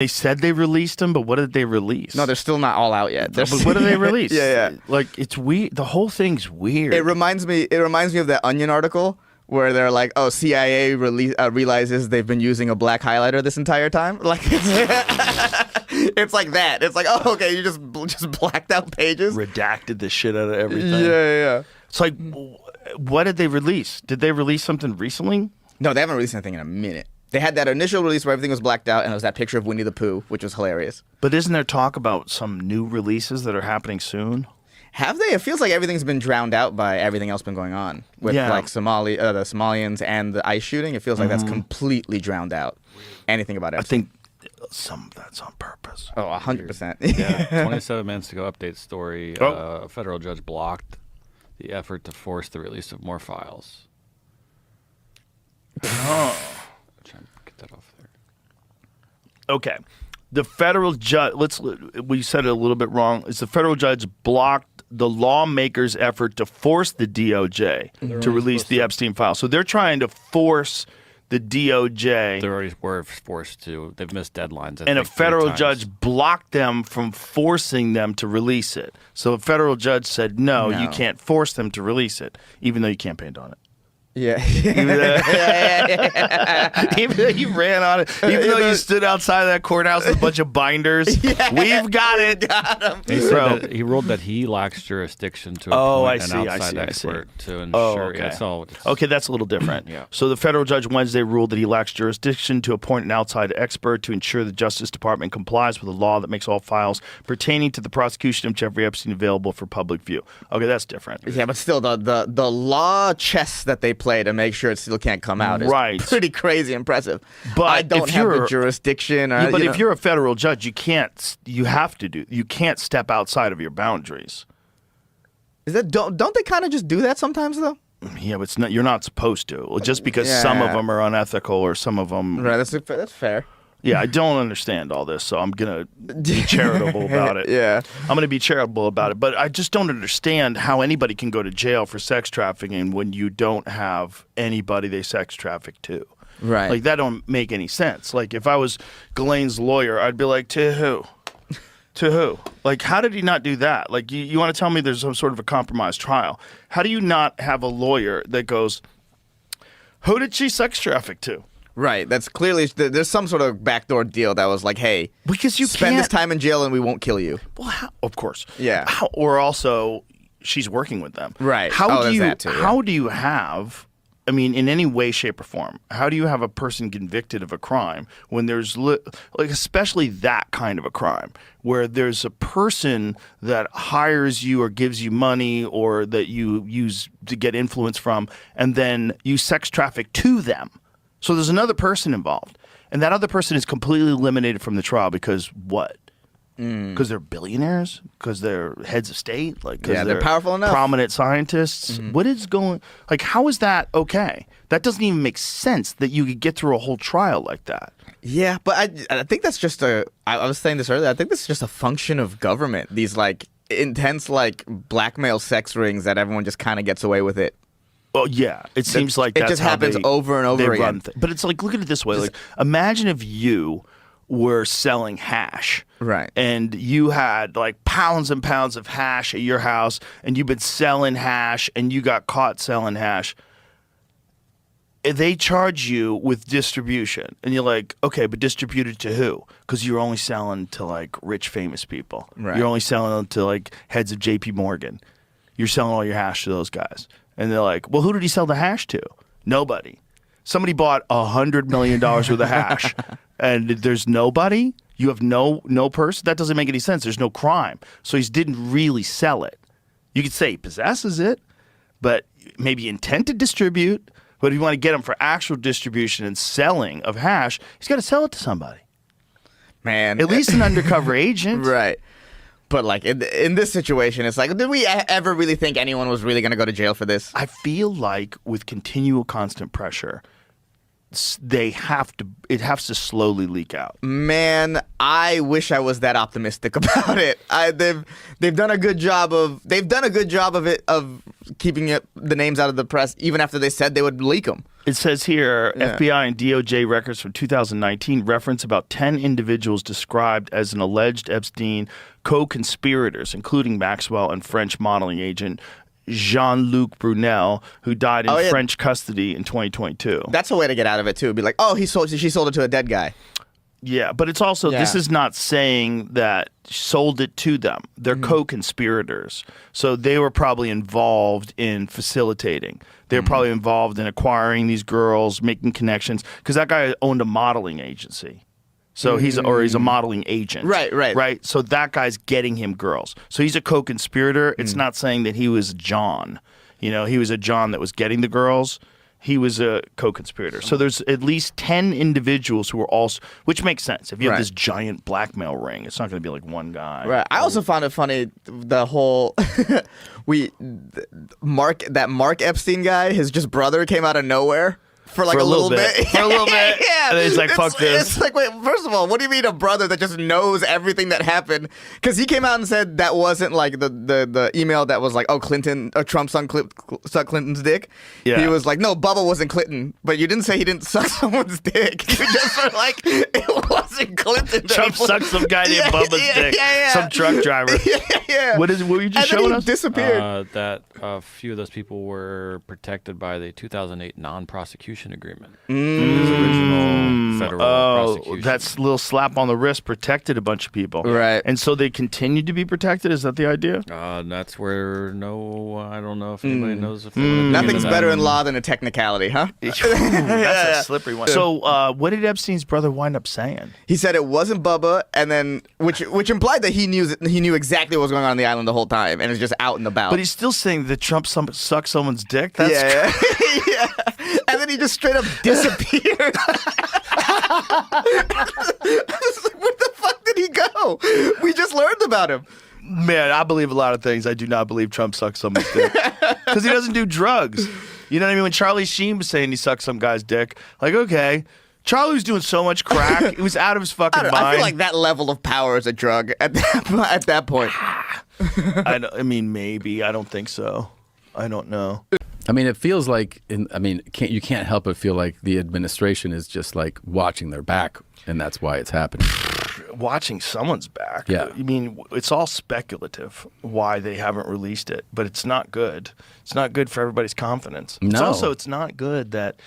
They said they released them, but what did they release? No, they're still not all out yet. But what did they release? Yeah. Like, it's weird. The whole thing's weird. It reminds me of that Onion article where they're like, "Oh, CIA realizes they've been using a black highlighter this entire time." Like, it's like that. It's like, "Oh, okay, you just blacked out pages, redacted the shit out of everything." Yeah. It's like, what did they release? Did they release something recently? No, they haven't released anything in a minute. They had that initial release where everything was blacked out, and it was that picture of Winnie the Pooh, which was hilarious. But isn't there talk about some new releases that are happening soon? Have they? It feels like everything's been drowned out by everything else been going on with like the Somalians and the ICE shooting. It feels like that's completely drowned out anything about Epstein. I think some of that's on purpose. Oh, 100%. Yeah, 27 minutes ago, update story. A federal judge blocked the effort to force the release of more files. Oh. Trying to get that off there. Okay. The federal judge, we said it a little bit wrong. It's the federal judge blocked the lawmakers' effort to force the DOJ to release the Epstein file. So they're trying to force the DOJ. They already were forced to. They've missed deadlines. And a federal judge blocked them from forcing them to release it. So a federal judge said, no, you can't force them to release it, even though you campaigned on it. Yeah. Even though you ran on it, even though you stood outside of that courthouse with a bunch of binders, we've got it. Got him. He said that he ruled that he lacks jurisdiction to appoint an outside expert to ensure. Okay. Yeah, Okay, that's a little different. Yeah. So the federal judge Wednesday ruled that he lacks jurisdiction to appoint an outside expert to ensure the Justice Department complies with a law that makes all files pertaining to the prosecution of Jeffrey Epstein available for public view. Okay, that's different. Yeah, but still, the law chess that they play to make sure it still can't come out is pretty crazy impressive. But I don't have the jurisdiction. Or, but if you're a federal judge, you can't step outside of your boundaries. Is that don't they kind of just do that sometimes though? Yeah, but it's not. You're not supposed to. Well, just because some of them are unethical or some of them. Right. That's fair. Yeah, I don't understand all this, so I'm going to be charitable about it. Yeah. I'm going to be charitable about it. But I just don't understand how anybody can go to jail for sex trafficking when you don't have anybody they sex traffic to. Right. Like, that don't make any sense. Like, if I was Ghislaine's lawyer, I'd be like, to who? To who? Like, how did he not do that? Like, you want to tell me there's some sort of a compromised trial. How do you not have a lawyer that goes, who did she sex traffic to? Right. That's clearly there's some sort of backdoor deal that was like, hey, because you spend this time in jail and we won't kill you. Well, of course. Yeah. Or also, she's working with them. Right. How do you? That too, how do you have? I mean, in any way, shape, or form, how do you have a person convicted of a crime when there's like, especially that kind of a crime, where there's a person that hires you or gives you money or that you use to get influence from, and then you sex traffic to them? So there's another person involved, and that other person is completely eliminated from the trial because what? Because they're billionaires? Because they're heads of state? Like, they're powerful enough. Prominent scientists? What is going? Like, how is that okay? That doesn't even make sense that you could get through a whole trial like that. Yeah, but I think that's just I was saying this earlier. I think this is just a function of government. These like intense like blackmail sex rings that everyone just kind of gets away with it. Well, yeah, it seems like it that's just how happens over and over again. But it's like, look at it this way: like, imagine if you were selling hash, right? And you had like pounds and pounds of hash at your house, and you've been selling hash, and you got caught selling hash. They charge you with distribution, and you're like, okay, but distributed to who? Because you're only selling to like rich, famous people. Right. You're only selling to like heads of J.P. Morgan. You're selling all your hash to those guys. And they're like, well, who did he sell the hash to? Nobody. Somebody bought $100 million worth of hash, and there's nobody? You have no person? That doesn't make any sense. There's no crime. So he didn't really sell it. You could say he possesses it, but maybe intent to distribute. But if you want to get him for actual distribution and selling of hash, he's got to sell it to somebody. Man. At least an undercover agent. Right. But like in this situation, it's like, did we ever really think anyone was really going to go to jail for this? I feel like with continual constant pressure, it has to slowly leak out. Man, I wish I was that optimistic about it. They've done a good job of keeping the names out of the press even after they said they would leak them. It says here, FBI and DOJ records from 2019 reference about 10 individuals described as an alleged Epstein co-conspirators, including Maxwell and French modeling agent Jean-Luc Brunel, who died in French custody in 2022. That's a way to get out of it, too. Be like, oh, she sold it to a dead guy. Yeah, but it's also, this is not saying that sold it to them. They're co-conspirators. So they were probably involved in facilitating. They were probably involved in acquiring these girls, making connections, because that guy owned a modeling agency. So he's a modeling agent. Right. So that guy's getting him girls. So he's a co-conspirator. It's not saying that he was John. You know, he was a John that was getting the girls. He was a co-conspirator. So there's at least 10 individuals who were also, which makes sense. If you have this giant blackmail ring, it's not going to be like one guy. Right. I also found it funny, the whole, Mark Epstein guy, his just brother came out of nowhere. For like a little bit. For a little bit. Yeah. And then he's like, fuck this. It's like, wait, first of all, what do you mean a brother that just knows everything that happened? Because he came out and said that wasn't like the email that was like, oh, Trump sucked Clinton's dick. Yeah. He was like, no, Bubba wasn't Clinton. But you didn't say he didn't suck someone's dick. You just were like, it wasn't Clinton. Trump sucked some guy named Bubba's dick. Some truck driver. Yeah. What were you just and showing then he us? Disappeared. That a few of those people were protected by the 2008 non-prosecution agreement. His original federal prosecution. That's a little slap on the wrist protected a bunch of people. Right. And so they continue to be protected? Is that the idea? That's where I don't know if anybody knows. If Nothing's better in law than a technicality, huh? That's a slippery one. So what did Epstein's brother wind up saying? He said it wasn't Bubba, and then which implied that he knew exactly what was going on the island the whole time, and is just out and about. But he's still saying that Trump sucked someone's dick? That's yeah. And then he just straight up disappeared. Where the fuck did he go? We just learned about him. Man, I believe a lot of things. I do not believe Trump sucks someone's dick. Because he doesn't do drugs. You know what I mean? When Charlie Sheen was saying he sucked some guy's dick, like, okay, Charlie was doing so much crack, he was out of his fucking mind. I feel like that level of power is a drug at that point. I mean, maybe. I don't think so. I don't know. I mean, it feels like, you can't help but feel like the administration is just like watching their back, and that's why it's happening. Watching someone's back. Yeah. I mean, it's all speculative why they haven't released it, but it's not good. It's not good for everybody's confidence. No. It's not good that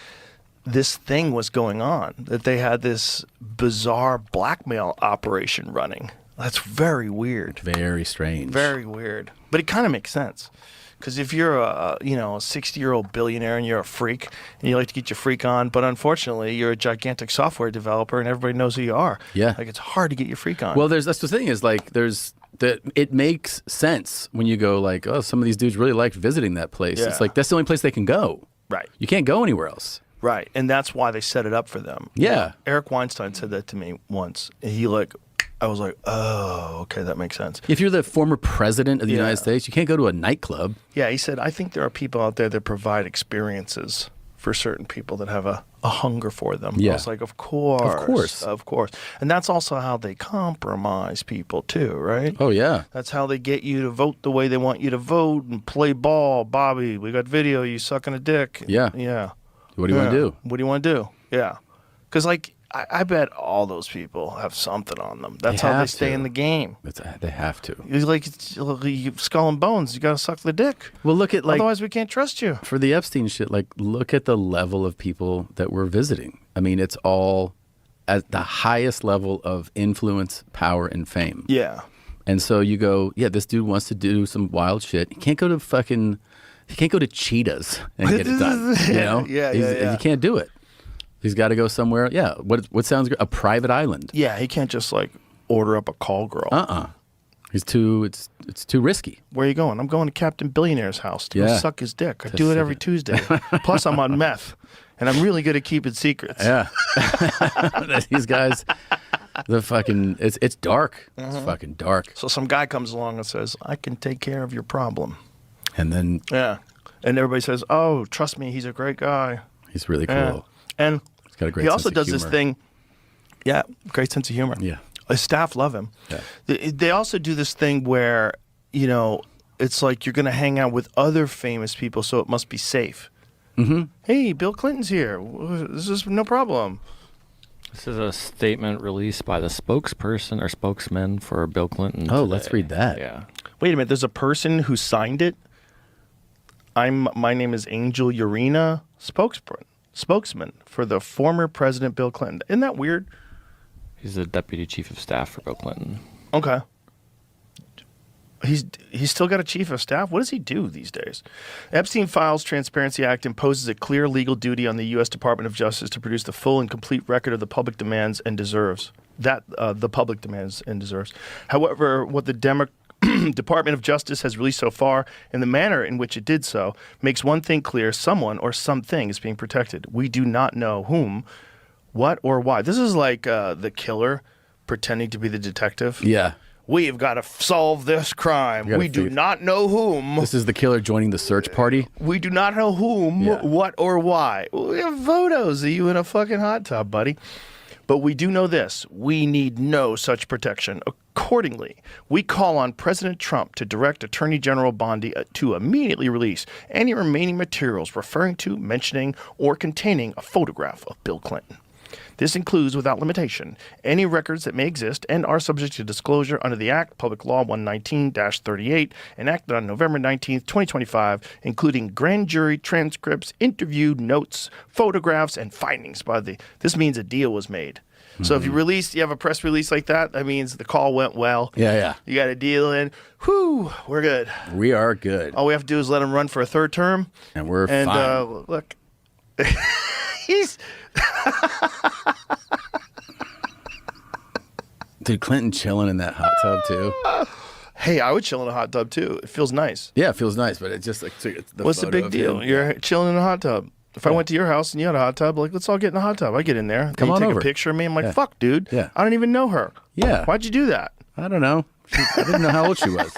this thing was going on, that they had this bizarre blackmail operation running. That's very weird. Very strange. Very weird. But it kind of makes sense. Because if you're a 60-year-old billionaire and you're a freak and you like to get your freak on, but unfortunately you're a gigantic software developer and everybody knows who you are. Yeah. Like it's hard to get your freak on. Well, that's the thing is like it makes sense when you go like, oh, some of these dudes really liked visiting that place. Yeah. It's like that's the only place they can go. Right. You can't go anywhere else. Right. And that's why they set it up for them. Yeah. Eric Weinstein said that to me once. And I was like, oh, okay, that makes sense. If you're the former president of the United States, you can't go to a nightclub. Yeah, he said, I think there are people out there that provide experiences for certain people that have a hunger for them. Yeah. I was like, of course. And that's also how they compromise people too, right? Oh, yeah. That's how they get you to vote the way they want you to vote and play ball. Bobby, we got video, you sucking a dick. Yeah. Yeah. What do you want to do? What do you want to do? Yeah. Because, I bet all those people have something on them. That's how they stay in the game. They have to. It's like skull and bones. You got to suck the dick. Well, look at otherwise we can't trust you. For the Epstein shit, look at the level of people that we're visiting. I mean, it's all at the highest level of influence, power, and fame. Yeah. And so you go, this dude wants to do some wild shit. He can't go to Cheetahs and get it done. You know? Yeah. You can't do it. He's got to go somewhere. Yeah. What sounds good? A private island. Yeah. He can't just order up a call girl. It's too risky. Where are you going? I'm going to Captain Billionaire's house to go suck his dick. I do it every Tuesday. Plus, I'm on meth, and I'm really good at keeping secrets. Yeah. These guys, it's dark. It's fucking dark. So some guy comes along and says, I can take care of your problem. And then. Yeah. And everybody says, oh, trust me, he's a great guy. He's really cool. Yeah. And he's got a great he also sense does of this humor. thing. Yeah, great sense of humor. Yeah. His staff love him. Yeah. They also do this thing where, it's like you're going to hang out with other famous people, so it must be safe. Mm-hmm. Hey, Bill Clinton's here. This is no problem. This is a statement released by the spokesperson or spokesman for Bill Clinton. Oh, today. let's read that. Yeah. Wait a minute. There's a person who signed it. My name is Angel Urena, spokesman for the former President Bill Clinton. Isn't that weird? He's the deputy chief of staff for Bill Clinton. Okay. He's still got a chief of staff. What does he do these days? Epstein Files Transparency Act imposes a clear legal duty on the U.S. Department of Justice to produce the full and complete record of the public demands and deserves. The public demands and deserves. However, what the Department of Justice has released so far and the manner in which it did so makes one thing clear: someone or something is being protected. We do not know whom, what, or why. This is like the killer pretending to be the detective. Yeah. We've got to solve this crime. We do not know whom. This is the killer joining the search party. We do not know whom, what, or why. We have photos of you in a fucking hot tub, buddy. But we do know this. We need no such protection. Accordingly, we call on President Trump to direct Attorney General Bondi to immediately release any remaining materials referring to, mentioning, or containing a photograph of Bill Clinton. This includes, without limitation, any records that may exist and are subject to disclosure under the Act, Public Law 119-38, enacted on November 19, 2025, including grand jury transcripts, interview notes, photographs, and findings by the... This means a deal was made. Mm-hmm. So if you have a press release like that, that means the call went well. Yeah. You got a deal in. Whew, we're good. We are good. All we have to do is let him run for a third term. And we're fine. Look, he's... Dude, Clinton chilling in that hot tub too. Hey, I would chill in a hot tub too. It feels nice. Yeah, it feels nice, but it's just like what's the big deal? You're chilling in a hot tub. If I went to your house and you had a hot tub, like, let's all get in the hot tub. I get in there. Come you on take over. a picture of me. I'm like, fuck, dude. Yeah. I don't even know her. Yeah. Why'd you do that? I don't know. I didn't know how old she was.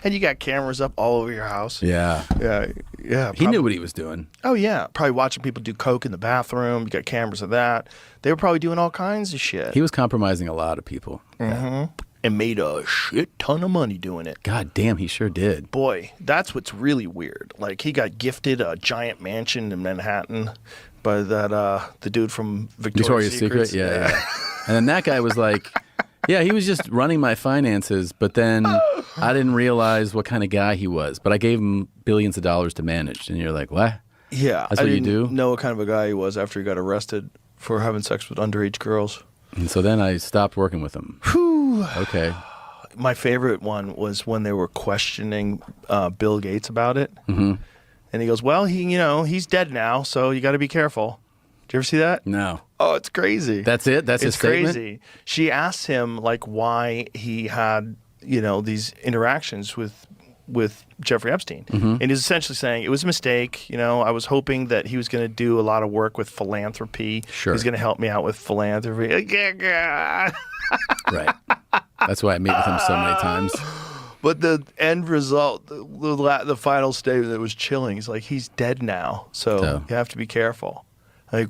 And you got cameras up all over your house. Yeah. Yeah. He knew what he was doing. Oh, yeah. Probably watching people do coke in the bathroom. You got cameras of that. They were probably doing all kinds of shit. He was compromising a lot of people. Mm-hmm. And made a shit ton of money doing it. God damn, he sure did. Boy, that's what's really weird. Like, he got gifted a giant mansion in Manhattan by that the dude from Victoria's Secret. Yeah. And then that guy was like, yeah, he was just running my finances, but then I didn't realize what kind of guy he was. But I gave him billions of dollars to manage. And you're like, what? Yeah. That's what you do? I didn't know what kind of a guy he was after he got arrested for having sex with underage girls. And so then I stopped working with him. Whew. Okay. My favorite one was when they were questioning Bill Gates about it. Mm-hmm. And he goes, well, he's dead now, so you got to be careful. Did you ever see that? No. Oh, it's crazy. That's it? That's his statement? It's crazy. She asked him, like, why he had, these interactions with Jeffrey Epstein. Mm-hmm. And he's essentially saying, it was a mistake. I was hoping that he was going to do a lot of work with philanthropy. Sure. He's going to help me out with philanthropy. Right. That's why I meet with him so many times. But the end result, the final statement that was chilling, he's like, he's dead now, so you have to be careful. Like,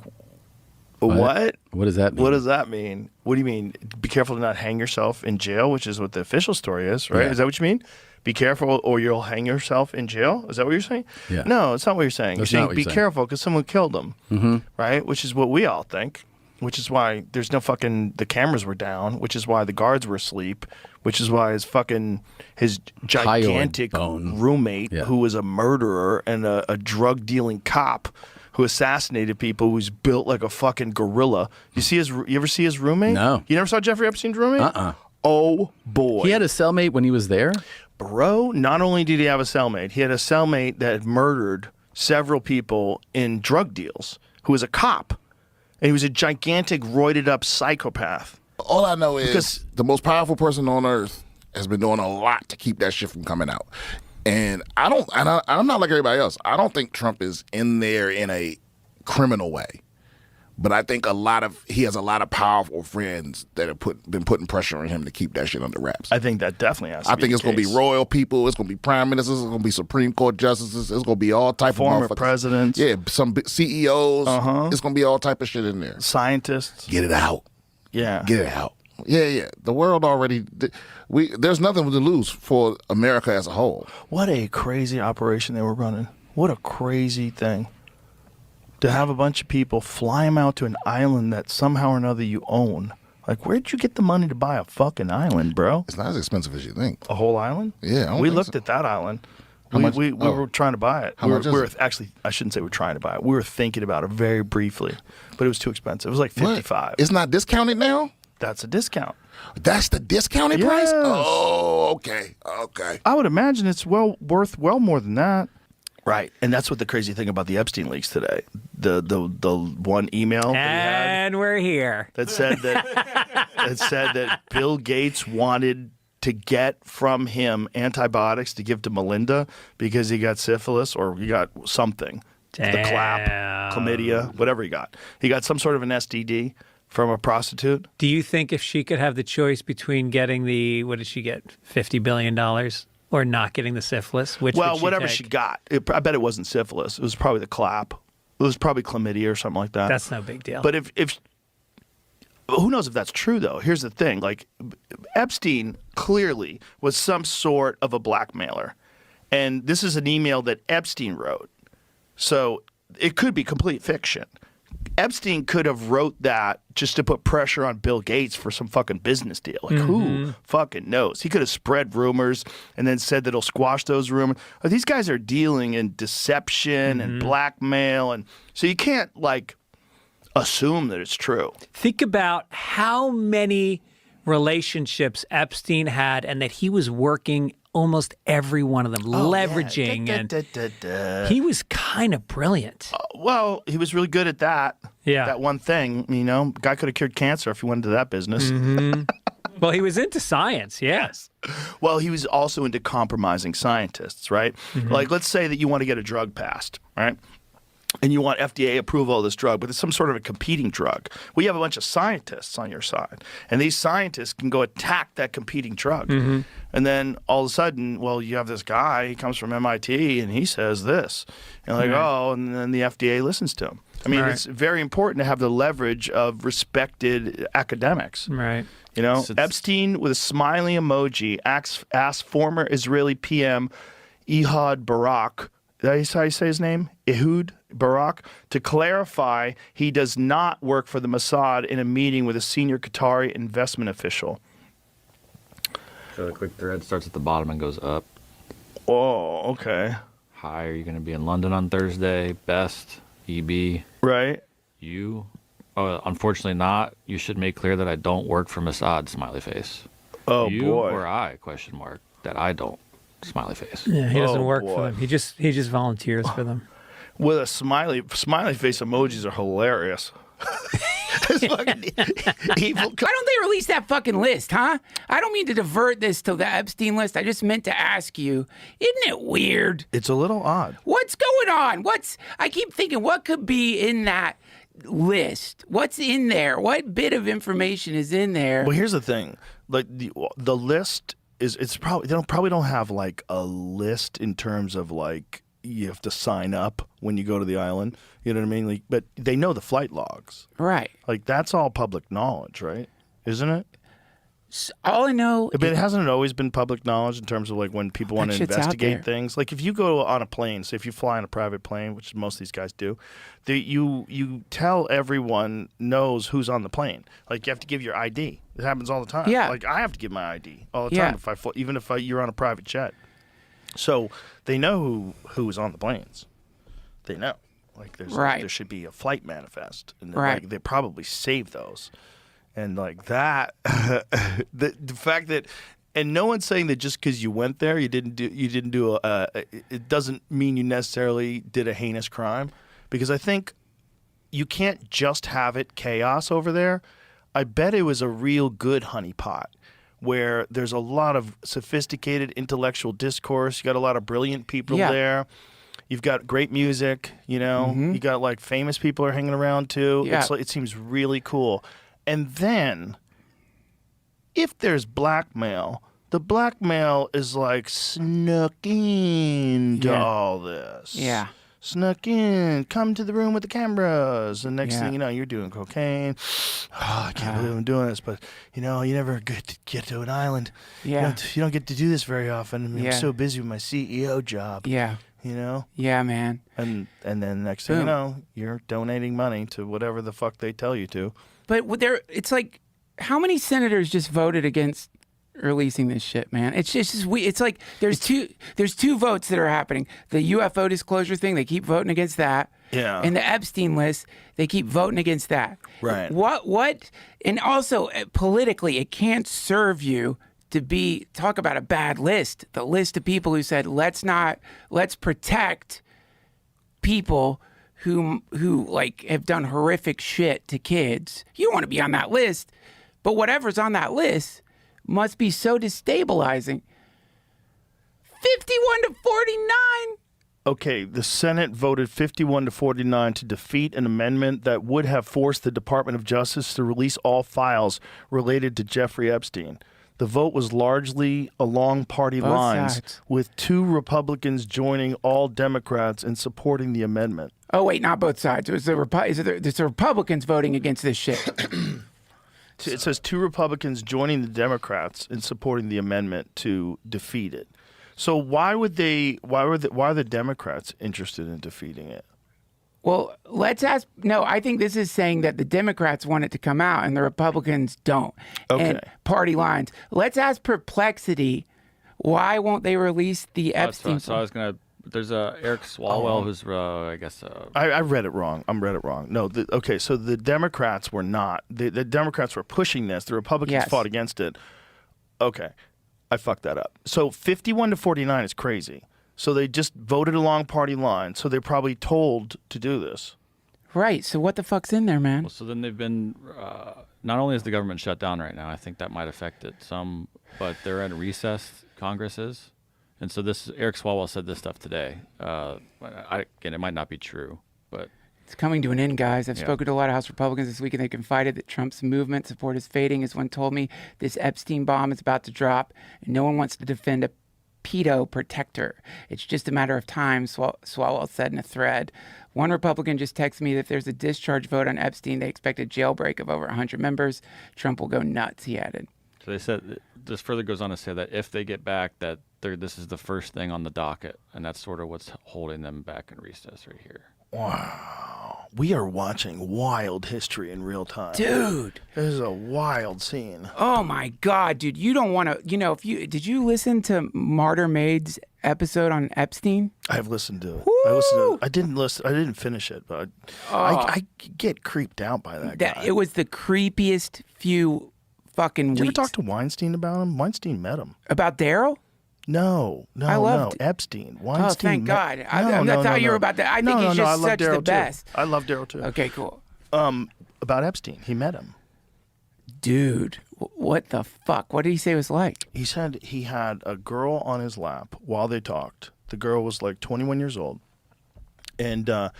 what? What does that mean? What does that mean? What do you mean? Be careful to not hang yourself in jail, which is what the official story is, right? Yeah. Is that what you mean? Be careful or you'll hang yourself in jail? Is that what you're saying? Yeah. No, it's not what you're saying. That's you're not saying what be you're saying. careful because someone killed him, right? Which is what we all think. Which is why there's no the cameras were down, which is why the guards were asleep, which is why his gigantic roommate, who was a murderer and a drug-dealing cop who assassinated people, who's built like a fucking gorilla. You ever see his roommate? No. You never saw Jeffrey Epstein's roommate? Uh-uh. Oh, boy. He had a cellmate when he was there? Bro, not only did he have a cellmate, he had a cellmate that had murdered several people in drug deals, who was a cop. And he was a gigantic, roided-up psychopath. All I know is the most powerful person on earth has been doing a lot to keep that shit from coming out. And I'm not like everybody else. I don't think Trump is in there in a criminal way. But I think he has a lot of powerful friends that have been putting pressure on him to keep that shit under wraps. I think that definitely has to be I think it's going to be royal people. It's going to be prime ministers. It's going to be Supreme Court justices. It's going to be all type former of presidents. Yeah, some CEOs. It's going to be all type of shit in there. Scientists. Get it out. Yeah. Get it out. Yeah. The world already. There's nothing to lose for America as a whole. What a crazy operation they were running. What a crazy thing. To have a bunch of people fly them out to an island that somehow or another you own. Like, where'd you get the money to buy a fucking island, bro? It's not as expensive as you think. A whole island? Yeah, I don't we think looked so. at that island. How much? We Oh. were trying to buy it. How much is it? Actually, I shouldn't say we're trying to buy it. We were thinking about it very briefly, but it was too expensive. It was like What? 55. It's not discounted now? That's a discount. That's the discounted price? Yes. Oh, okay. I would imagine it's worth well more than that. Right, and that's what the crazy thing about the Epstein leaks today. The one email that he had And we're here. that said that Bill Gates wanted to get from him antibiotics to give to Melinda because he got syphilis or he got something. The clap, chlamydia, whatever he got. He got some sort of an STD from a prostitute. Do you think if she could have the choice between getting what did she get, $50 billion, or not getting the syphilis, which would she Whatever take? she got. I bet it wasn't syphilis. It was probably the clap. It was probably chlamydia or something like that. That's no big deal. But if who knows if that's true though? Here's the thing: like Epstein clearly was some sort of a blackmailer, and this is an email that Epstein wrote, so it could be complete fiction. Epstein could have wrote that just to put pressure on Bill Gates for some fucking business deal. Like, who fucking knows? He could have spread rumors and then said that he'll squash those rumors. These guys are dealing in deception and blackmail, and so you can't like assume that it's true. Think about how many relationships Epstein had and that he was working almost every one of them, leveraging. And he was kind of brilliant. Well, he was really good at that. Yeah. That one thing, guy could have cured cancer if he went into that business. Well, he was into science, yes. Well, he was also into compromising scientists, right? Like, let's say that you want to get a drug passed, right? And you want FDA approval of this drug, but it's some sort of a competing drug. Well, you have a bunch of scientists on your side, and these scientists can go attack that competing drug. And then all of a sudden, well, you have this guy, he comes from MIT, and he says this. And and then the FDA listens to him. I mean, it's very important to have the leverage of respected academics. Right. Epstein with a smiley emoji asked former Israeli PM Ehud Barak, is that how you say his name? Ehud Barak, to clarify he does not work for the Mossad in a meeting with a senior Qatari investment official. So the quick thread starts at the bottom and goes up. Oh, okay. Hi, are you going to be in London on Thursday? Best, EB. Right. You? Oh, unfortunately not. You should make clear that I don't work for Mossad, smiley face. Oh, you boy. or I, question mark, that I don't, smiley face. Yeah, he doesn't work boy. for them. He just volunteers for them. With a smiley face emojis are hilarious. It's fucking evil. Why don't they release that fucking list, huh? I don't mean to divert this to the Epstein list. I just meant to ask you, isn't it weird? It's a little odd. What's going on? I keep thinking, what could be in that list? What's in there? What bit of information is in there? Well, here's the thing. Like the list it's probably they probably don't have like a list in terms of like you have to sign up when you go to the island. You know what I mean? Like, but they know the flight logs. Right. Like that's all public knowledge, right? Isn't it? All I know. But hasn't it always been public knowledge in terms of like when people want to shit's out investigate there. things? Like if you go on a plane, so if you fly on a private plane, which most of these guys do, you tell everyone knows who's on the plane. Like you have to give your ID. It happens all the time. Yeah. Like I have to give my ID all the Yeah. time if I fly, even if you're on a private jet. So they know who's on the planes. They know. Like Right. there should be a flight manifest, and Right. like, they probably save those. And like that, the fact that, and no one's saying that just because you went there, you didn't do it doesn't mean you necessarily did a heinous crime, because I think you can't just have it chaos over there. I bet it was a real good honeypot where there's a lot of sophisticated intellectual discourse. You got a lot of brilliant people Yeah. there. You've got great music, you got like famous people are hanging around too. Yeah. It's like, it seems really cool. And then, if there's blackmail, the blackmail is like snuck into Yeah. all this. Yeah. snuck in, come to the room with the cameras. And next Yeah. thing you know, you're doing cocaine. Oh, I can't believe I'm doing this. But, you never get to an island. Yeah. You don't get to do this very often. I mean, Yeah. I'm so busy with my CEO job. Yeah. Yeah, man. And then next thing you Boom. know, you're donating money to whatever the fuck they tell you to. But it's like, how many senators just voted against releasing this shit, man? It's it's like there's two votes that are happening. The UFO disclosure thing, they keep voting against that. Yeah. And the Epstein list, they keep voting against that. Right. What? And also politically, it can't serve you to talk about a bad list. The list of people who said let's protect people who like have done horrific shit to kids. You don't want to be on that list, but whatever's on that list must be so destabilizing. 51 to 49. Okay, the Senate voted 51 to 49 to defeat an amendment that would have forced the Department of Justice to release all files related to Jeffrey Epstein. The vote was largely along party Both lines, sides. with 2 Republicans joining all Democrats in supporting the amendment. Oh wait, not both sides. It was it's the Republicans voting against this shit. It says 2 Republicans joining the Democrats in supporting the amendment to defeat it. So why are the Democrats interested in defeating it? Well, let's ask. No, I think this is saying that the Democrats want it to come out and the Republicans don't. And Okay. party lines. Let's ask Perplexity. Why won't they release the Epstein? So I was gonna. There's Eric Swalwell, who's I guess. I read it wrong. Read it wrong. No, okay. So the Democrats were not. The Democrats were pushing this. The Republicans Yes. fought against it. Okay, I fucked that up. So 51 to 49 is crazy. So they just voted along party lines. So they're probably told to do this. Right. So what the fuck's in there, man? Well, so then they've been. Not only is the government shut down right now, I think that might affect it some, but they're in recess. Congress is. And so Eric Swalwell said this stuff today. Again, it might not be true, but It's coming to an end, guys. I've Yeah. spoken to a lot of House Republicans this week, and they confided that Trump's movement support is fading. As one told me, this Epstein bomb is about to drop, and no one wants to defend a pedo protector. It's just a matter of time, Swalwell said in a thread. One Republican just texted me that if there's a discharge vote on Epstein, they expect a jailbreak of over 100 members. Trump will go nuts, he added. so they said this further goes on to say that if they get back, that this is the first thing on the docket, and that's sort of what's holding them back in recess right here. Wow, we are watching wild history in real time. Dude. This is a wild scene. Oh my God, dude! You don't want to. Did you listen to Martyr Maid's episode on Epstein? I've listened to it. Woo! I didn't listen. I didn't finish it, but I get creeped out by that guy. It was the creepiest few fucking Did you ever weeks. talk to Weinstein about him? Weinstein met him. About Daryl? No, I loved- Epstein. Oh, Weinstein. thank God! No, That's how you no. were about that. I No, think no, he's no, just I love such Daryl the best. Too. I love Daryl too. Okay, cool. About Epstein, he met him. Dude, what the fuck? What did he say it was like? He said he had a girl on his lap while they talked. The girl was like 21 years old, and I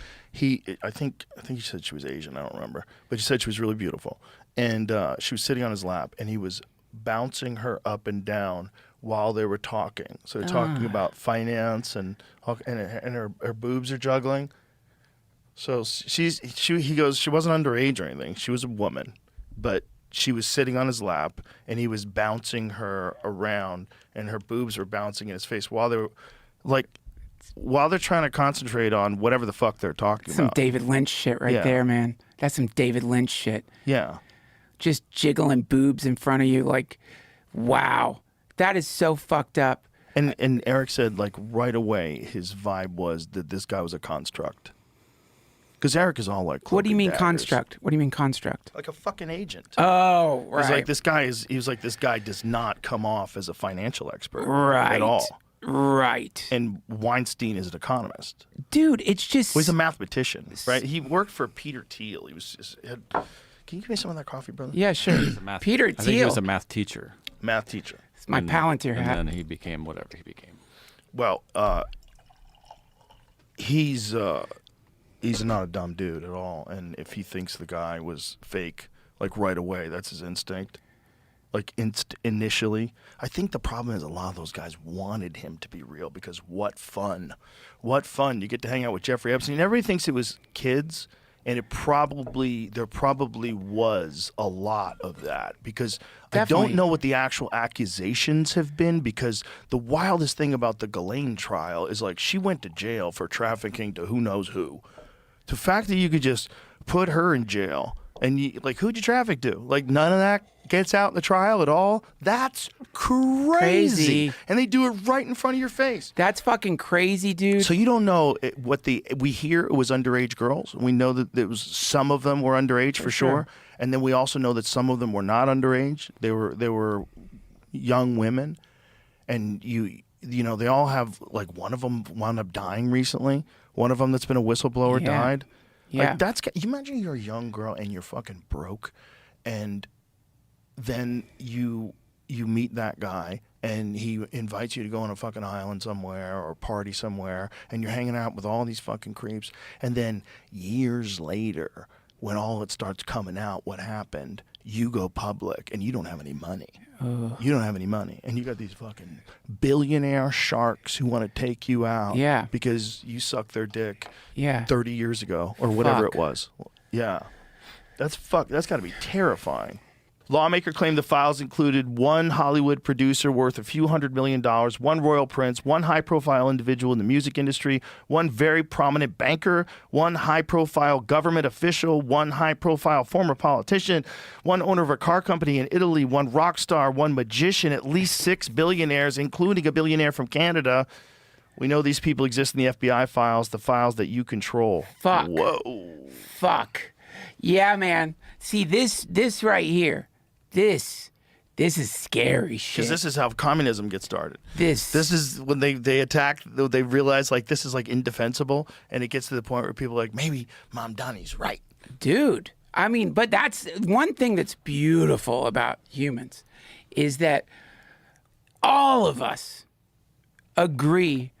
think he said she was Asian. I don't remember, but he said she was really beautiful, and she was sitting on his lap, and he was bouncing her up and down while they were talking. So they're talking about finance and her boobs are juggling. So he goes, she wasn't underage or anything. She was a woman, but she was sitting on his lap and he was bouncing her around and her boobs were bouncing in his face while they're trying to concentrate on whatever the fuck they're talking Some about. David Lynch shit right Yeah. there, man. That's some David Lynch shit. Yeah. Just jiggling boobs in front of you, like, wow, that is so fucked up. And Eric said, like, right away, his vibe was that this guy was a construct. Because Eric is all like, What do you mean daggers. construct? What do you mean construct? Like a fucking agent. Oh, He's right. like, this guy does not come off as a financial expert Right. at all. Right. And Weinstein is an economist. Dude, it's just. Well, he's a mathematician, right? He worked for Peter Thiel. Can you give me some of that coffee, brother? Yeah, sure. Peter I think he Thiel. was a math teacher. Math teacher. It's my Palantir and hat. then he became whatever he became. Well, he's not a dumb dude at all. And if he thinks the guy was fake, like right away, that's his instinct. like initially. I think the problem is a lot of those guys wanted him to be real because what fun. You get to hang out with Jeffrey Epstein. Everybody thinks it was kids, and there probably was a lot of that because I Definitely. don't know what the actual accusations have been, because the wildest thing about the Ghislaine trial is like she went to jail for trafficking to who knows who. The fact that you could just put her in jail and who'd you traffic to? Like none of that gets out in the trial at all. That's crazy. And they do it right in front of your face. That's fucking crazy, dude. So you don't know we hear it was underage girls. We know that it was some of them were underage for sure. And then we also know that some of them were not underage. They were young women. And you know, they all have, like, one of them wound up dying recently. One of them that's been a whistleblower died. Yeah. Like, you imagine you're a young girl and you're fucking broke, and then you meet that guy and he invites you to go on a fucking island somewhere or party somewhere, and you're hanging out with all these fucking creeps, and then years later, when all it starts coming out, what happened, you go public and you don't have any money. You don't have any money, and you got these fucking billionaire sharks who want to take you out because you sucked their dick 30 years ago or whatever it was. Yeah. That's got to be terrifying. Lawmaker claimed the files included one Hollywood producer worth a few $100 million, one royal prince, one high-profile individual in the music industry, one very prominent banker, one high-profile government official, one high-profile former politician, one owner of a car company in Italy, one rock star, one magician, at least 6 billionaires, including a billionaire from Canada. We know these people exist in the FBI files, the files that you control. Fuck. Whoa. Fuck. Yeah, man. See, this right here. This is scary shit. Because this is how communism gets started. This is when they attack, they realize, like, this is, like, indefensible, and it gets to the point where people are like, maybe Mom Donnie's right. Dude, I mean, but that's one thing that's beautiful about humans is that all of us agree,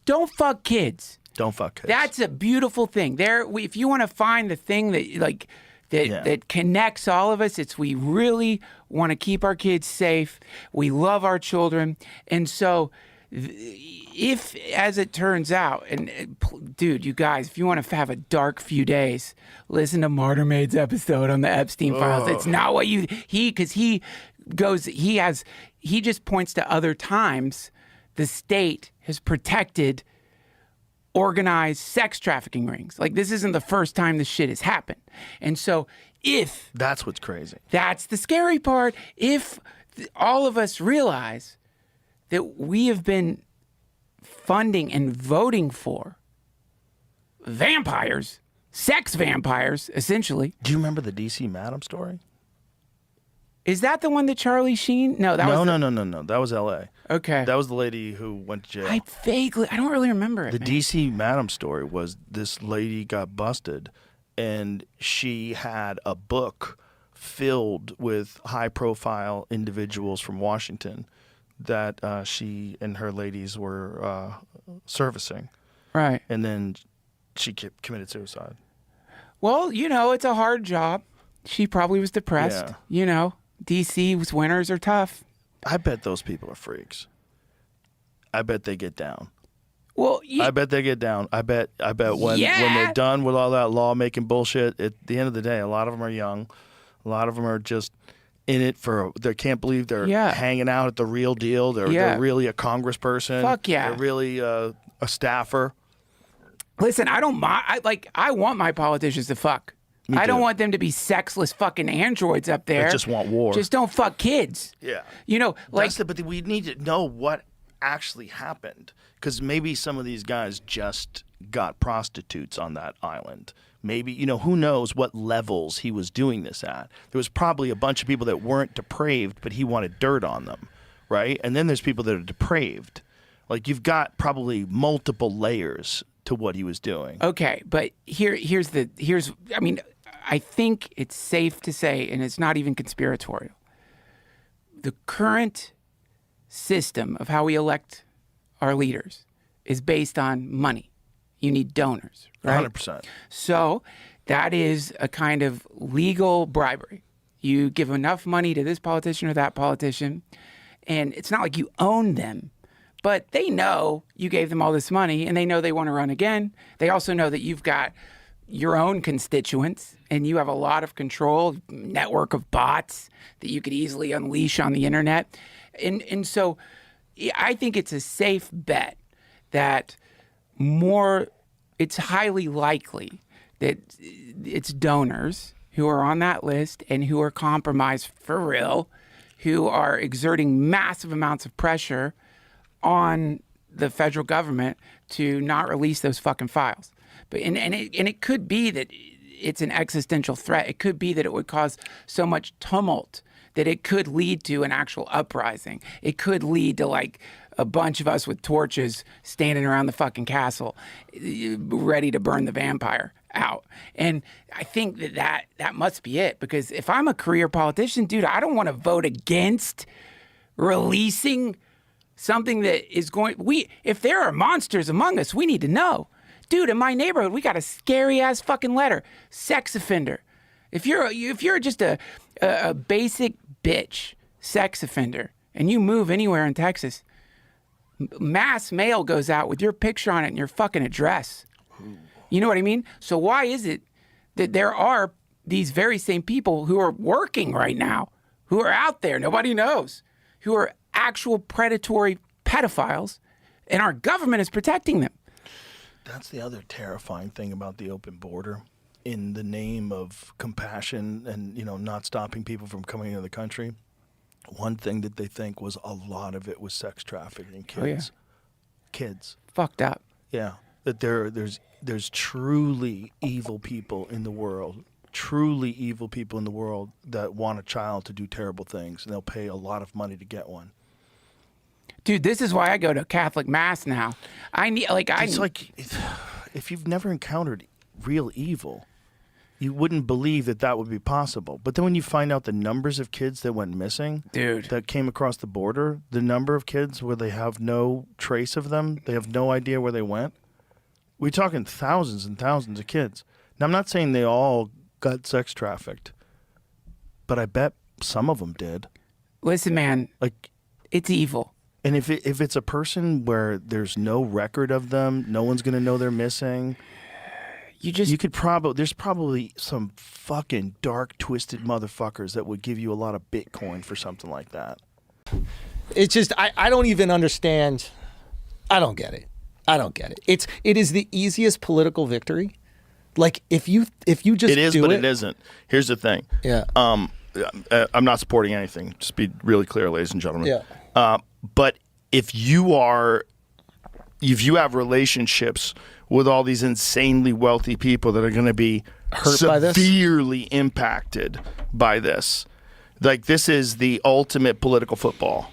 don't fuck kids. Don't fuck kids. That's a beautiful thing. If you want to find the thing that that connects all of us, it's we really want to keep our kids safe. We love our children. And so if, as it turns out, and dude, you guys, if you want to have a dark few days, listen to Martyr Maid's episode on the Epstein files. It's not what he just points to other times the state has protected organized sex trafficking rings. Like, this isn't the first time this shit has happened. And so that's what's crazy. That's the scary part. If all of us realize that we have been funding and voting for vampires, sex vampires, essentially. Do you remember the DC Madam story? Is that the one that Charlie Sheen? No, that was no. That was L.A. Okay. That was the lady who went to jail. I don't really remember it. The man. DC Madam story was this lady got busted, and she had a book filled with high-profile individuals from Washington that she and her ladies were servicing. Right. And then she committed suicide. Well, it's a hard job. She probably was depressed. Yeah. DC's winters are tough. I bet those people are freaks. I bet they get down. Well, I bet they get down. I bet when they're done with all that lawmaking bullshit, at the end of the day, a lot of them are young. A lot of them are just in it they can't believe they're hanging out at the real deal. They're really a congressperson. Fuck yeah. They're really a staffer. Listen, I don't mind. I want my politicians to fuck. I don't want them to be sexless fucking androids up there. They just want war. Just don't fuck kids. Yeah. But we need to know what actually happened, because maybe some of these guys just got prostitutes on that island. Maybe, who knows what levels he was doing this at. There was probably a bunch of people that weren't depraved, but he wanted dirt on them, right? And then there's people that are depraved. Like, you've got probably multiple layers to what he was doing. Okay, but I think it's safe to say, and it's not even conspiratorial, the current system of how we elect our leaders is based on money. You need donors, right? 100%. So that is a kind of legal bribery. You give enough money to this politician or that politician, and it's not like you own them, but they know you gave them all this money, and they know they want to run again. They also know that you've got your own constituents, and you have a lot of control, network of bots that you could easily unleash on the internet. And so I think it's a safe bet that it's highly likely that it's donors who are on that list and who are compromised for real, who are exerting massive amounts of pressure on the federal government to not release those fucking files. But and it could be that it's an existential threat. It could be that it would cause so much tumult that it could lead to an actual uprising. It could lead to like a bunch of us with torches standing around the fucking castle, ready to burn the vampire out. And I think that must be it, because if I'm a career politician, dude, I don't want to vote against releasing something that is if there are monsters among us, we need to know. Dude, in my neighborhood, we got a scary ass fucking letter. Sex offender. If you're just a basic bitch sex offender and you move anywhere in Texas, mass mail goes out with your picture on it and your fucking address. You know what I mean? So why is it that there are these very same people who are working right now, who are out there, nobody knows, who are actual predatory pedophiles, and our government is protecting them? That's the other terrifying thing about the open border. In the name of compassion and, not stopping people from coming into the country, one thing that they think was a lot of it was sex trafficking kids. Oh, yeah. Kids. Fucked up. Yeah. That there's truly evil people in the world, that want a child to do terrible things, and they'll pay a lot of money to get one. Dude, this is why I go to Catholic Mass now. It's like if you've never encountered real evil, you wouldn't believe that would be possible. But then when you find out the numbers of kids that went missing, dude, that came across the border, the number of kids where they have no trace of them, they have no idea where they went. We're talking thousands and thousands of kids. Now, I'm not saying they all got sex trafficked, but I bet some of them did. Listen, man, it's evil. And if it's a person where there's no record of them, no one's going to know they're missing. There's probably some fucking dark, twisted motherfuckers that would give you a lot of Bitcoin for something like that. It's just, I don't even understand. I don't get it. It is the easiest political victory. Like if you just it is, do but it isn't. Here's the thing. Yeah. I'm not supporting anything. Just be really clear, ladies and gentlemen. Yeah. But if you have relationships with all these insanely wealthy people that are going to be hurt by this, severely impacted by this, like this is the ultimate political football.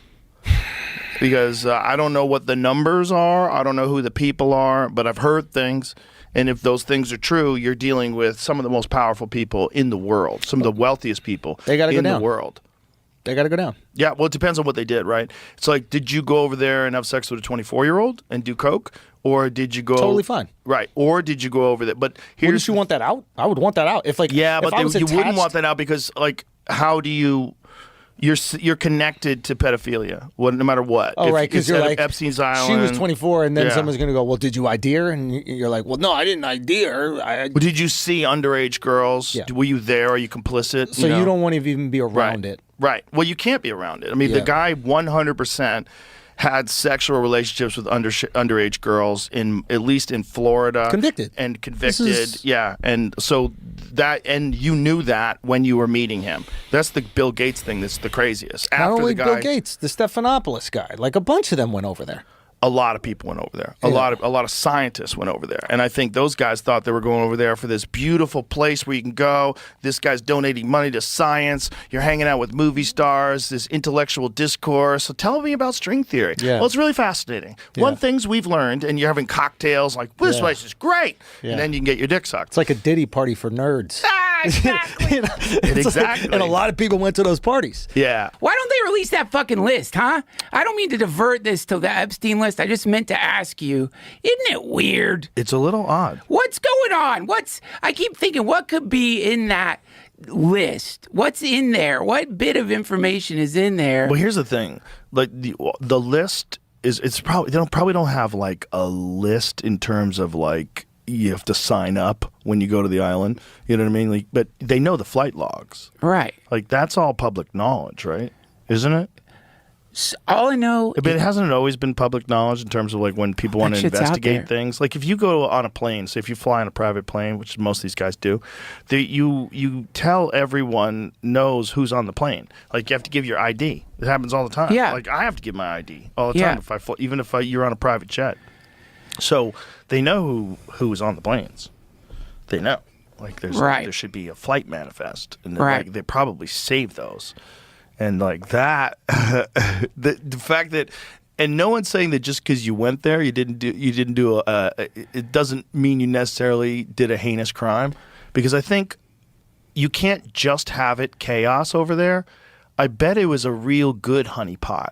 Because I don't know what the numbers are, I don't know who the people are, but I've heard things. And if those things are true, you're dealing with some of the most powerful people in the world, some of the wealthiest people in the world. They got to go down. Yeah, well, it depends on what they did, right? It's like, did you go over there and have sex with a 24-year-old and do coke? Or did you go... Totally fine. Right. Or did you go over there? But here's... Wouldn't you want that out? I would want that out. If yeah, but you wouldn't want that out because, how do you... You're connected to pedophilia, no matter what. Oh, right, because you're like, Epstein's Island. She was 24, and then someone's going to go, well, did you ID her? And you're like, well, no, I didn't ID her. Well, did you see underage girls? Yeah. Were you there? Are you complicit? So you don't want to even be around it. Right. Well, you can't be around it. I mean, the guy 100% had sexual relationships with underage girls at least in Florida. Convicted. Yeah. And so and you knew that when you were meeting him. That's the Bill Gates thing that's the craziest. Not only Bill Gates, the Stephanopoulos guy. Like a bunch of them went over there. A lot of people went over there. A lot of scientists went over there. And I think those guys thought they were going over there for this beautiful place where you can go. This guy's donating money to science. You're hanging out with movie stars, this intellectual discourse. So tell me about string theory. Yeah. Well, it's really fascinating. Yeah. One thing's we've learned, and you're having cocktails like, this place is great. Yeah. And then you can get your dick sucked. It's like a Diddy party for nerds. Exactly. Exactly. And a lot of people went to those parties. Yeah. Why don't they release that fucking list, huh? I don't mean to divert this to the Epstein list. I just meant to ask you, isn't it weird? It's a little odd. What's going on? I keep thinking, what could be in that list? What's in there? What bit of information is in there? Well, here's the thing: like the list is, it's probably they don't have like a list in terms of like you have to sign up when you go to the island. You know what I mean? Like, but they know the flight logs. Right. Like that's all public knowledge, right? Isn't it? All I know, But it hasn't always been public knowledge in terms of like when people want to shit's out investigate there. things. Like if you go on a plane, say if you fly on a private plane, which most of these guys do, you tell everyone knows who's on the plane. Like you have to give your ID. It happens all the time. Yeah. Like I have to give my ID all the Yeah. time if I fly, even if you're on a private jet. So they know who's on the planes. They know. Like there should be a flight manifest, and Right. like, they probably save those. And like that, the fact that, and no one's saying that just because you went there, you didn't do it doesn't mean you necessarily did a heinous crime, because I think you can't just have it chaos over there. I bet it was a real good honeypot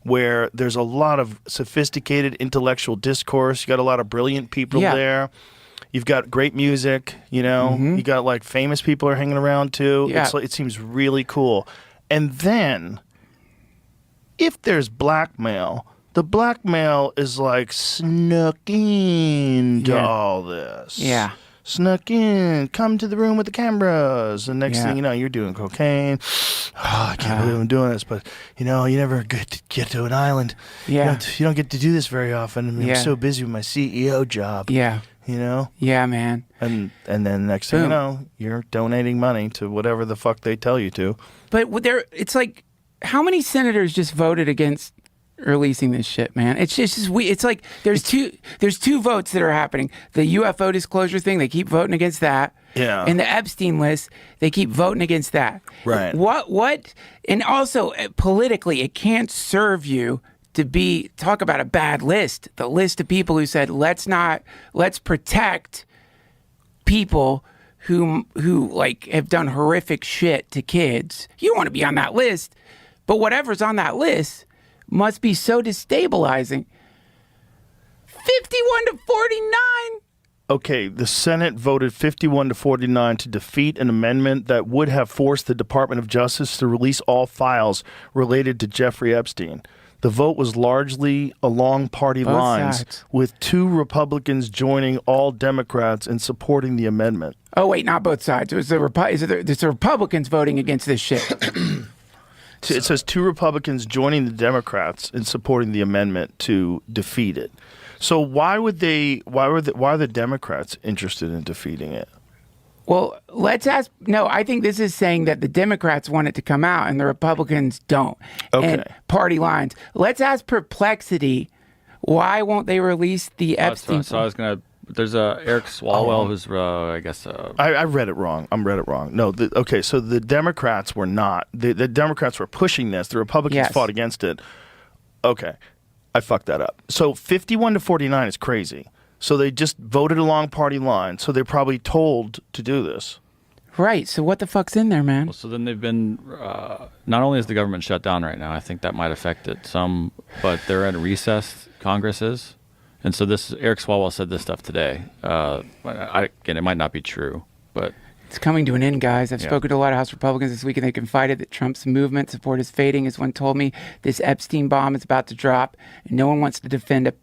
where there's a lot of sophisticated intellectual discourse. You got a lot of brilliant people Yeah. there. You've got great music, you know. You got like famous people are hanging around too. Yeah. It's like, it seems really cool. And then, if there's blackmail, the blackmail is like snuck into Yeah. all this. Yeah. Snuck in, come to the room with the cameras. And next Yeah. thing you know, you're doing cocaine. Oh, I can't believe I'm doing this. But, you know, you never get to an island. Yeah. You don't get to do this very often. I mean, Yeah. I'm so busy with my CEO job. yeah, You know? yeah, man. And then next thing you Boom. know, you're donating money to whatever the fuck they tell you to. But it's like, how many senators just voted against releasing this shit, man? It's just it's like there's two votes that are happening. The UFO disclosure thing, they keep voting against that. Yeah. And the Epstein list, they keep voting against that. Right. What? And also politically, it can't serve you to talk about a bad list. The list of people who said let's protect people who like have done horrific shit to kids. You don't want to be on that list, but whatever's on that list must be so destabilizing. 51 to 49. Okay, the Senate voted 51 to 49 to defeat an amendment that would have forced the Department of Justice to release all files related to Jeffrey Epstein. The vote was largely along party Both lines, sides. with 2 Republicans joining all Democrats in supporting the amendment. Oh wait, not both sides. It was it's the Republicans voting against this shit. It says 2 Republicans joining the Democrats in supporting the amendment to defeat it. So why are the Democrats interested in defeating it? Well, let's ask. No, I think this is saying that the Democrats want it to come out and the Republicans don't. Okay. And party lines. Let's ask Perplexity. Why won't they release the Epstein? So I was gonna. There's Eric Swalwell, who's I guess. I read it wrong. Read it wrong. No, okay. So the Democrats were not. The Democrats were pushing this. The Republicans Yes. fought against it. Okay, I fucked that up. So 51 to 49 is crazy. So they just voted along party lines. So they're probably told to do this. Right. So what the fuck's in there, man? So then they've been. Not only is the government shut down right now, I think that might affect it some, but they're in recess. Congress is. And so Eric Swalwell said this stuff today. Again, it might not be true, but It's coming to an end, guys. I've spoken to a lot of House Republicans this week, and they confided that Trump's movement support is fading. As one told me, this Epstein bomb is about to drop, and no one wants to defend a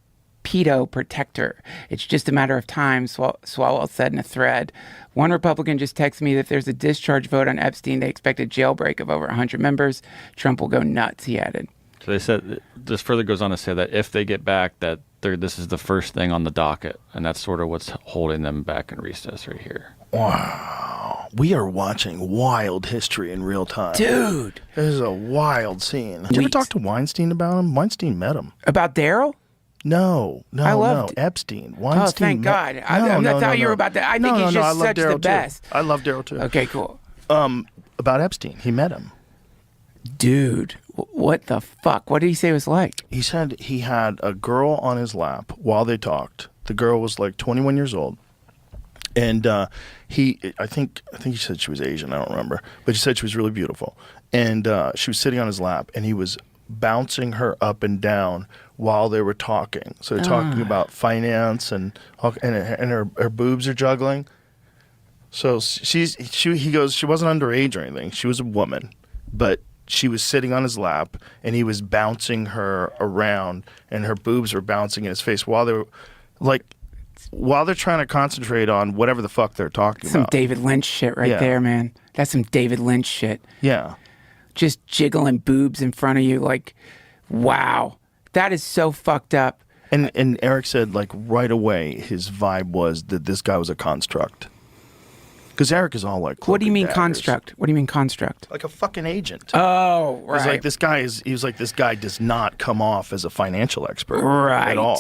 pedo protector. It's just a matter of time, Swalwell said in a thread. One Republican just texted me that if there's a discharge vote on Epstein, they expect a jailbreak of over 100 members. Trump will go nuts, he added. so they said this further goes on to say that if they get back, that this is the first thing on the docket, and that's sort of what's holding them back in recess right here. Wow, we are watching wild history in real time. Dude. This is a wild scene. Did you ever talk to Weinstein about him? Weinstein met him. About Daryl? No, I loved- Epstein. Weinstein. Oh, thank God. I thought you were about to. I think he's just such the best. I love Daryl too. Okay, cool. About Epstein, he met him. Dude, what the fuck? What did he say it was like? He said he had a girl on his lap while they talked. The girl was like 21 years old. And I think he said she was Asian. I don't remember, but he said she was really beautiful. And she was sitting on his lap, and he was bouncing her up and down while they were talking. So they're talking about finance, and her boobs are juggling. So he goes, she wasn't underage or anything. She was a woman, but she was sitting on his lap and he was bouncing her around and her boobs were bouncing in his face while they're trying to concentrate on whatever the fuck they're talking Some about. David Lynch shit right Yeah. there, man. That's some David Lynch shit. Yeah. Just jiggling boobs in front of you. Like, wow. That is so fucked up. And Eric said, like, right away, his vibe was that this guy was a construct. Because Eric is all like, What do you cloak mean and daggers. construct? What do you mean construct? Like a fucking agent. Oh, He was right. like, this guy does not come off as a financial expert Right. at all.